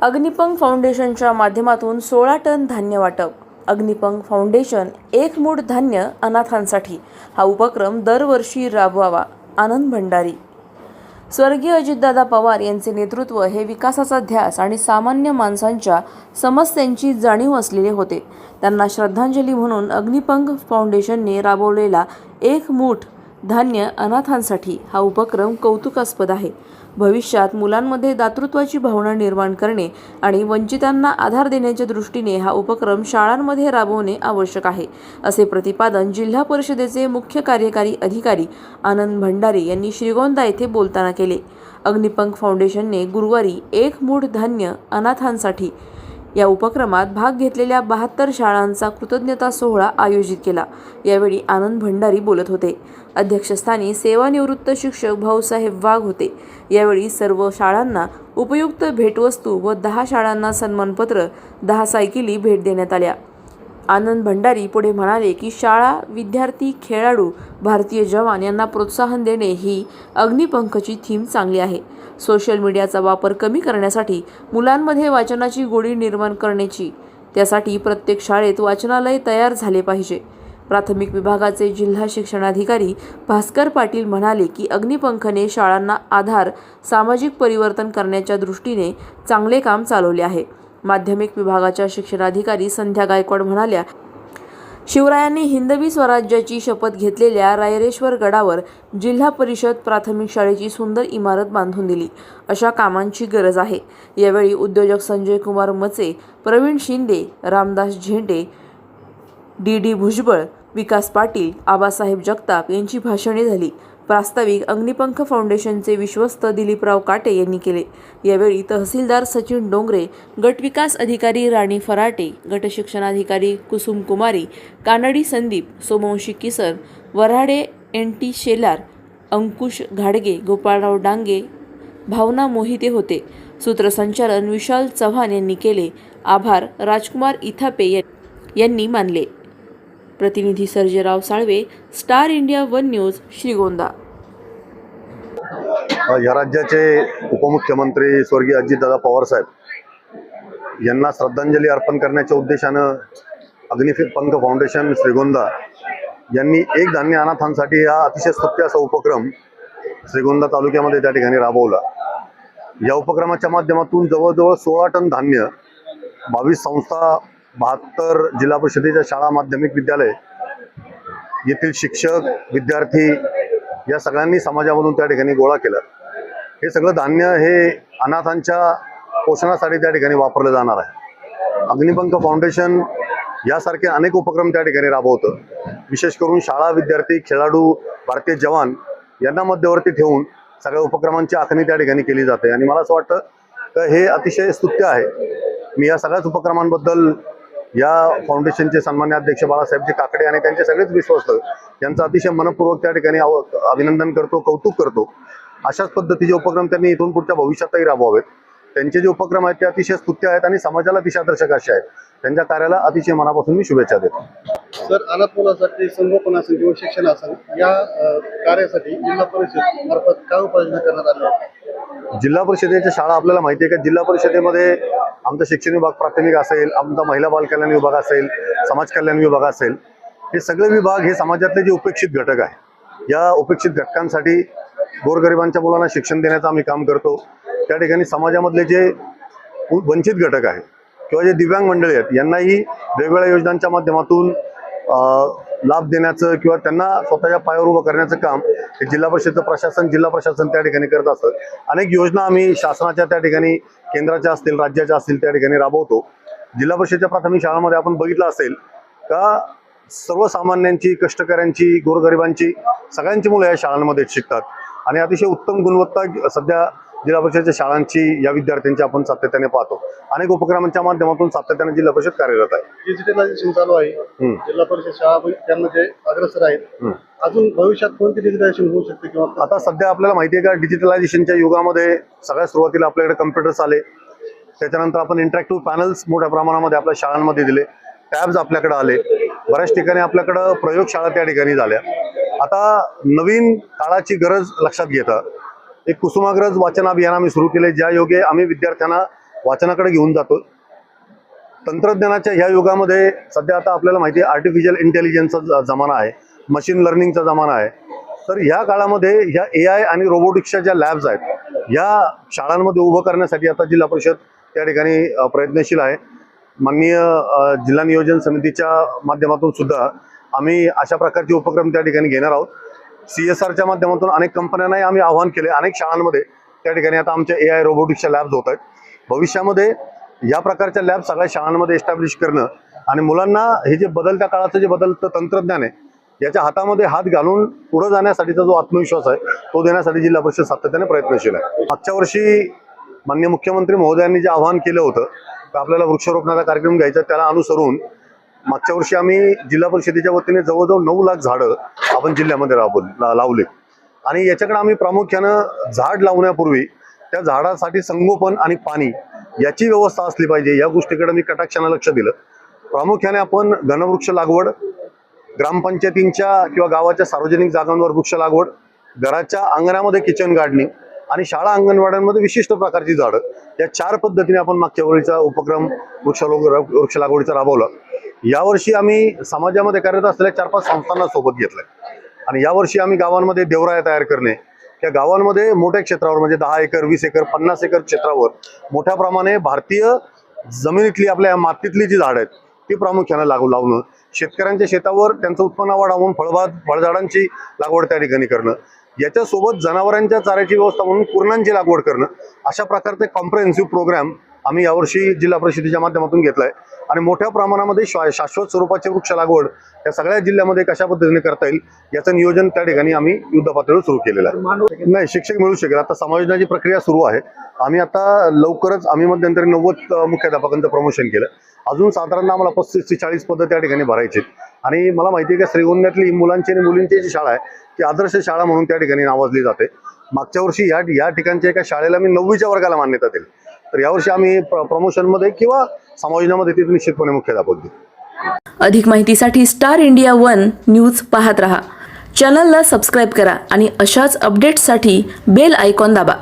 अग्निपंख फाउंडेशनच्या माध्यमातून 16 टन धान्य वाटप. अग्निपंख फाउंडेशन एक मूठ धान्य अनाथांसाठी हा उपक्रम दरवर्षी राबवावा. आनंद भंडारी. स्वर्गीय अजितदादा पवार यांचे नेतृत्व हे विकासाचा ध्यास आणि सामान्य माणसांच्या समस्यांची जाणीव असलेले होते. त्यांना श्रद्धांजली म्हणून अग्निपंख फाउंडेशनने राबवलेला एक मूठ धान्य अनाथांसाठी हा उपक्रम कौतुकास्पद आहे. भविष्यात मुलांमध्ये दातृत्वाची भावना निर्माण करणे आणि वंचितांना आधार देण्याच्या दृष्टीने हा उपक्रम शाळांमध्ये राबवणे आवश्यक आहे, असे प्रतिपादन जिल्हा परिषदेचे मुख्य कार्यकारी अधिकारी आनंद भंडारी यांनी श्रीगोंदा येथे बोलताना केले. अग्निपंख फाउंडेशनने गुरुवारी एक मूठ धान्य अनाथांसाठी या उपक्रमात भाग घेतलेल्या 72 शाळांचा कृतज्ञता सोहळा आयोजित केला. यावेळी आनंद भंडारी बोलत होते. अध्यक्षस्थानी सेवानिवृत्त शिक्षक भाऊसाहेब वाघ होते. यावेळी सर्व शाळांना उपयुक्त भेटवस्तू व 10 शाळांना सन्मानपत्र, 10 सायकली भेट देण्यात आल्या. आनंद भंडारी पुढे म्हणाले की शाळा, विद्यार्थी, खेळाडू, भारतीय जवान यांना प्रोत्साहन देणे ही अग्निपंखची थीम चांगली आहे. सोशल मीडियाचा वापर कमी करण्यासाठी मुलांमध्ये वाचनाची गोडी निर्माण करण्याची, त्यासाठी प्रत्येक शाळेत वाचनालय तयार झाले पाहिजे. प्राथमिक विभागाचे जिल्हा शिक्षणाधिकारी भास्कर पाटील म्हणाले की अग्निपंखने शाळांना आधार, सामाजिक परिवर्तन करण्याच्या दृष्टीने चांगले काम चालवले आहे. माध्यमिक विभागाच्या शिक्षणाधिकारी संध्या गायकवाड म्हणाल्या, शिवरायांनी हिंदवी स्वराज्याची शपथ घेतलेल्या रायरेश्वर गडावर जिल्हा परिषद प्राथमिक शाळेची सुंदर इमारत बांधून दिली. अशा कामांची गरज आहे. यावेळी उद्योजक संजय कुमार मचे, प्रवीण शिंदे, रामदास झेंडे, डी भुजबळ, विकास पाटील, आबासाहेब जगताप यांची भाषणे झाली. प्रास्ताविक अग्निपंख फाउंडेशनचे विश्वस्त दिलीपराव काटे यांनी केले. यावेळी तहसीलदार सचिन डोंगरे, गटविकास अधिकारी राणी फराटे, गट शिक्षणाधिकारी कुसुम कुमारी, कानडी संदीप, सोमवंशी किसन, वऱ्हाडे NT शेलार, अंकुश घाडगे, गोपाळराव डांगे, भावना मोहिते होते. सूत्रसंचालन विशाल चव्हाण यांनी केले. आभार राजकुमार इथापे यांनी मानले. प्रतिनिधी Sarjerao Salve, star India 1 news, Shrigonda. या राज्याचे उपमुख्यमंत्री स्वर्गीय अजितदादा पवार साहेब यांना श्रद्धांजली अर्पण करण्याच्या उद्देशानं अग्निपंख फाउंडेशन श्रीगोंदा यांनी एक धान्य अनाथांसाठी हा अतिशय स्तुत्य असा उपक्रम श्रीगोंदा तालुक्यामध्ये त्या ठिकाणी राबवला. या उपक्रमाच्या माध्यमातून जवळजवळ 16 टन धान्य 22 संस्था, 72 जिल्हा परिषदेच्या शाळा, माध्यमिक विद्यालय येथील शिक्षक, विद्यार्थी या सगळ्यांनी समाजामधून त्या ठिकाणी गोळा केलं. हे सगळं धान्य हे अनाथांच्या पोषणासाठी त्या ठिकाणी वापरलं जाणार आहे. अग्निपंख फाउंडेशन यासारखे अनेक उपक्रम त्या ठिकाणी राबवतं. विशेष करून शाळा, विद्यार्थी, खेळाडू, भारतीय जवान यांना मध्यवर्ती ठेवून सगळ्या उपक्रमांची आखणी त्या ठिकाणी केली जाते आणि मला असं वाटतं की हे अतिशय स्तुत्य आहे. मी या सगळ्याच उपक्रमांबद्दल या फाउंडेशनचे सन्मान्य अध्यक्ष बाळासाहेबजी काकडे आणि त्यांचे सगळेच विश्वस्त यांचं अतिशय मनपूर्वक त्या ठिकाणी अभिनंदन करतो, कौतुक करतो. अशाच पद्धतीचे उपक्रम त्यांनी इथून पुढच्या भविष्यातही राबवावेत. त्यांचे जे उपक्रम आहेत ते अतिशय स्तुत्य आहेत आणि समाजाला दिशादर्शक असे आहेत. त्यांच्या कार्याला अतिशय मनापासून मी शुभेच्छा देतो. सर, अनाथ मुलांसाठी संगोपन असेल किंवा शिक्षण असेल या कार्यासाठी जिल्हा परिषद मार्फत काय उपाययोजना करण्यात आल्या? जिल्हा परिषदेच्या शाळा आपल्याला माहिती आहे का, जिल्हा परिषदेमध्ये आमचा शिक्षण विभाग प्राथमिक असेल, आमचा महिला बाल कल्याण विभाग असेल, समाज कल्याण विभाग असेल, हे सगळे विभाग हे समाजातले जे उपेक्षित घटक आहे, या उपेक्षित घटकांसाठी गोरगरिबांच्या मुलांना शिक्षण देण्याचं आम्ही काम करतो. त्या ठिकाणी समाजामधले जे वंचित घटक आहेत किंवा जे दिव्यांग मंडळी आहेत यांनाही वेगवेगळ्या योजनांच्या माध्यमातून लाभ देण्याचं किंवा त्यांना स्वतःच्या पायावर उभं करण्याचं काम हे जिल्हा प्रशासन त्या ठिकाणी करत असतं. अनेक योजना आम्ही शासनाच्या त्या ठिकाणी केंद्राच्या असतील, राज्याच्या असतील त्या ठिकाणी राबवतो. जिल्हा परिषदेच्या प्राथमिक शाळांमध्ये आपण बघितलं असेल का सर्वसामान्यांची, कष्टकऱ्यांची, गोरगरिबांची सगळ्यांची मुलं या शाळांमध्ये शिकतात आणि अतिशय उत्तम गुणवत्ता सध्या जिल्हा परिषदेच्या शाळांची या विद्यार्थ्यांची आपण सातत्याने पाहतो. अनेक उपक्रमांच्या माध्यमातून सातत्याने जिल्हा परिषद कार्यरत आहे. डिजिटलायझेशन चालू आहे. जिल्हा परिषद शाळा त्यामध्ये अग्रेसर आहेत. अजून भविष्यात कोणती डिजिटलायझेशन होऊ शकते किंवा आता सध्या आपल्याला माहिती आहे का, डिजिटलायझेशनच्या युगामध्ये सगळ्यात सुरुवातीला आपल्याकडे कम्प्युटर्स आले. त्याच्यानंतर आपण इंटरॅक्टिव्ह पॅनल्स मोठ्या प्रमाणामध्ये आपल्या शाळांमध्ये दिले. टॅब्स आपल्याकडे आले. बऱ्याच ठिकाणी आपल्याकडं प्रयोगशाळा त्या ठिकाणी झाल्या. आता नवीन काळाची गरज लक्षात घेता एक कुसुमाग्रज वाचन अभियान आम्ही सुरू केले, ज्या योगे आम्ही विद्यार्थ्यांना वाचनाकडे घेऊन जातो. तंत्रज्ञानाच्या ह्या युगामध्ये सध्या आता आपल्याला माहिती आहे आर्टिफिशियल इंटेलिजन्सचा जमाना आहे, मशीन लर्निंगचा जमाना आहे. तर ह्या काळामध्ये ह्या AI आणि रोबोटिक्सच्या ज्या लॅब्स आहेत ह्या शाळांमध्ये उभं करण्यासाठी आता जिल्हा परिषद त्या ठिकाणी प्रयत्नशील आहे. माननीय जिल्हा नियोजन समितीच्या माध्यमातून सुद्धा आम्ही अशा प्रकारचे उपक्रम त्या ठिकाणी घेणार आहोत. CSRच्या माध्यमातून अनेक कंपन्यांनाही आम्ही आवाहन केले. अनेक शाळांमध्ये त्या ठिकाणी आता आमच्या AI रोबोटिक्सच्या लॅब्स होत आहेत. भविष्यामध्ये या प्रकारच्या लॅब सगळ्या शाळांमध्ये एस्टॅब्लिश करणं आणि मुलांना हे जे बदलत्या काळाचं जे बदलतं तंत्रज्ञान आहे याच्या हातामध्ये हात घालून पुढे जाण्यासाठीचा जो आत्मविश्वास आहे तो देण्यासाठी जिल्हा परिषद सातत्याने प्रयत्नशील आहे. मागच्या वर्षी माननीय मुख्यमंत्री महोदयांनी जे आवाहन केलं होतं तर आपल्याला वृक्षारोपणाचा कार्यक्रम घ्यायचा, त्याला अनुसरून मागच्या वर्षी आम्ही जिल्हा परिषदेच्या वतीने जवळजवळ 9 लाख झाडं आपण जिल्ह्यामध्ये लावले. आणि याच्याकडे आम्ही प्रामुख्यानं झाड लावण्यापूर्वी त्या झाडासाठी संगोपन आणि पाणी याची व्यवस्था असली पाहिजे या गोष्टीकडे मी कटाक्षाने लक्ष दिलं. प्रामुख्याने आपण घनवृक्ष लागवड, ग्रामपंचायतींच्या किंवा गावाच्या सार्वजनिक जागांवर वृक्ष लागवड, घराच्या अंगणामध्ये किचन गार्डनिंग आणि शाळा अंगणवाड्यांमध्ये विशिष्ट प्रकारची झाडं, या 4 पद्धतीने आपण मागच्या वेळीचा उपक्रम वृक्ष लागवडीचा राबवला. यावर्षी आम्ही समाजामध्ये कार्यरत असलेल्या 4-5 संस्थांना सोबत घेतलंय आणि यावर्षी आम्ही गावांमध्ये देवराया तयार करणे, त्या गावांमध्ये मोठ्या क्षेत्रावर म्हणजे 10 एकर, 20 एकर, 50 एकर क्षेत्रावर मोठ्या प्रमाणे भारतीय जमिनीतली आपल्या मातीतली जी झाडं आहेत ती प्रामुख्याने लावणं, शेतकऱ्यांच्या शेतावर त्यांचं उत्पन्न वाढवून फळझाडांची लागवड त्या ठिकाणी करणं, याच्यासोबत जनावरांच्या चाऱ्याची व्यवस्था म्हणून कुरणांची लागवड करणं, अशा प्रकारचे कॉम्प्रिहेन्सिव्ह प्रोग्राम आम्ही यावर्षी जिल्हा परिषदेच्या माध्यमातून घेतलाय. आणि मोठ्या प्रमाणामध्ये शाश्वत स्वरूपाचे वृक्ष लागवड या सगळ्या जिल्ह्यामध्ये कशा पद्धतीने करता येईल याचं नियोजन त्या ठिकाणी आम्ही युद्धपातळीवर सुरू केलेलं आहे. नाही, शिक्षक मिळू शकेल. आता समायोजनाची प्रक्रिया सुरू आहे. आम्ही आता लवकरच आम्ही मध्यंतरी 90 मुख्याध्यापकांचं प्रमोशन केलं. अजून साधारण आम्हाला 35 ते 40 पदं त्या ठिकाणी भरायची. आणि मला माहिती आहे की श्रीगोंद्यातली मुलांची आणि मुलींची जी शाळा आहे ती आदर्श शाळा म्हणून त्या ठिकाणी नावाजली जाते. मागच्या वर्षी या ठिकाणच्या एका शाळेला मी 9वीच्या वर्गाला मान्यता दिली. तर यावर्षी आम्ही प्रमोशनमध्ये किंवा समायोजनामध्ये तिथे निश्चितपणे मुख्याध्यापक देऊ. अधिक माहितीसाठी स्टार इंडिया 1 न्यूज पाहत रहा. चॅनलला सबस्क्राईब करा आणि अशाच अपडेट्ससाठी बेल आयकॉन दाबा.